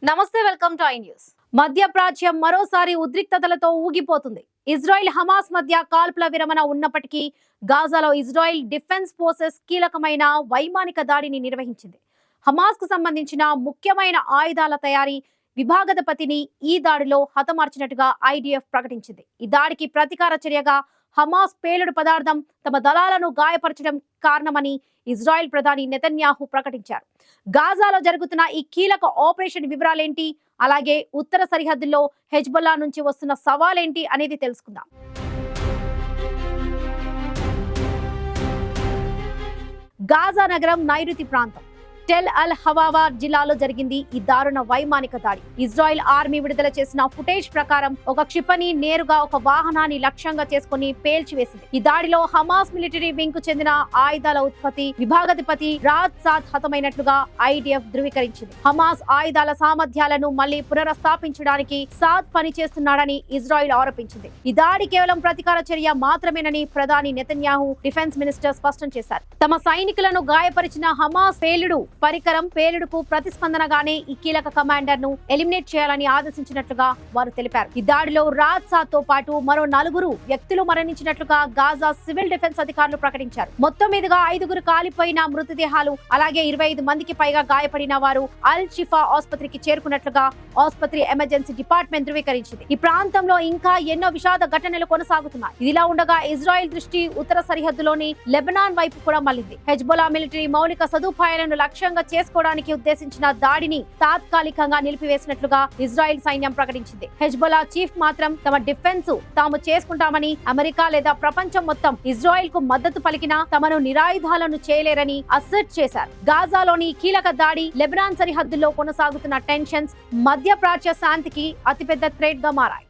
నమస్తే, welcome to I news. మధ్యప్రాచ్యం మరోసారి ఉద్రిక్తతలతో ఊగిపోతుంది. Israel Hamas మధ్య కాల్పుల విరమణ ఉన్నప్పటికీ గాజాలో ఇజ్రాయెల్ డిఫెన్స్ ఫోర్సెస్ కీలకమైన వైమానిక దాడిని నిర్వహించింది. హమాస్ కు సంబంధించిన ముఖ్యమైన ఆయుధాల తయారీ విభాగాధిపతిని ఈ దాడిలో హతమార్చినట్టుగా ఐడిఎఫ్ ప్రకటించింది. ఈ దాడికి ప్రతీకార చర్యగా హమాస్ పేలుడు పదార్థం తమ దళాలను గాయపరచడం కారణమని ఇజ్రాయెల్ ప్రధాని నెతన్యాహు ప్రకటించారు. గాజాలో జరుగుతున్న ఈ కీలక ఆపరేషన్ వివరాలేంటి, అలాగే ఉత్తర సరిహద్దుల్లో హెజ్బొల్లా నుంచి వస్తున్న సవాలేంటి అనేది తెలుసుకుందాం. గాజా నగరం నైరుతి ప్రాంతం టెల్ అల్ హవావా జిల్లాలో జరిగింది ఈ దారుణ వైమానిక దాడి. ఇజ్రాయెల్ ఆర్మీ విడుదల చేసిన ఫుటేజ్ ప్రకారం ఒక క్షిపణి నేరుగా ఒక వాహనాన్ని లక్ష్యంగా చేసుకుని పేల్చివేసింది. ఈ దాడిలో హమాస్ మిలిటరీ వింగ్ కు చెందిన ఆయుధాల ఉత్పత్తి విభాగాధిపతి రాజ్ సాద్ హతమైనట్లుగా ఐడిఎఫ్ ధృవీకరించింది. హమాస్ ఆయుధాల సామర్థ్యాలను మళ్లీ పునరస్థాపించడానికి సాద్ పనిచేస్తున్నాడని ఇజ్రాయెల్ ఆరోపించింది. ఈ దాడి కేవలం ప్రతీకార చర్య మాత్రమేనని ప్రధాని నెతన్యాహు డిఫెన్స్ మినిస్టర్ స్పష్టం చేశారు. తమ సైనికులను గాయపరిచిన హమాస్ పేలుడుకు ప్రతిస్పందనగానే ఈ కీలక కమాండర్ ను ఎలిమినేట్ చేయాలని ఆదేశించినట్లుగా వారు తెలిపారు. ఈ దాడిలో రాజ్ సాద్ తో పాటు మరో 4 వ్యక్తులు మరణించినట్లుగా గాజా సివిల్ డిఫెన్స్ అధికారులు ప్రకటించారు. మొత్తం మీదుగా 5 కాలిపోయిన మృతదేహాలు, అలాగే 25 మందికి పైగా గాయపడిన వారు అల్ షిఫా ఆసుపత్రికి చేరుకున్నట్లుగా ఆసుపత్రి ఎమర్జెన్సీ డిపార్ట్మెంట్ ధృవీకరించింది. ఈ ప్రాంతంలో ఇంకా ఎన్నో విషాద ఘటనలు కొనసాగుతున్నాయి. ఇదిలా ఉండగా ఇజ్రాయెల్ దృష్టి ఉత్తర సరిహద్దులోని లెబనాన్ వైపు కూడా మళ్లింది. హెజ్బొల్లా మిలిటరీ మౌలిక సదుపాయాలను లక్ష్యంగా చేసుకోవడానికి ఉద్దేశించిన దాడిని తాత్కాలికంగా నిలిపివేసినట్లుగా ఇజ్రాయెల్ సైన్యం ప్రకటించింది. హెజ్బొల్లా చీఫ్ మాత్రం తమ డిఫెన్స్ తాము చేసుకుంటామని, అమెరికా లేదా ప్రపంచం మొత్తం ఇజ్రాయెల్ కు మద్దతు పలికినా తమను నిరాయుధాలను చేయలేరని అసర్ట్ చేశారు. గాజాలోని కీలక దాడి లెబనాన్ సరిహద్దుల్లో కొనసాగుతున్న టెన్షన్స్ మధ్యప్రాచ్య శాంతికి అతిపెద్ద థ్రెట్ గా మారాయి.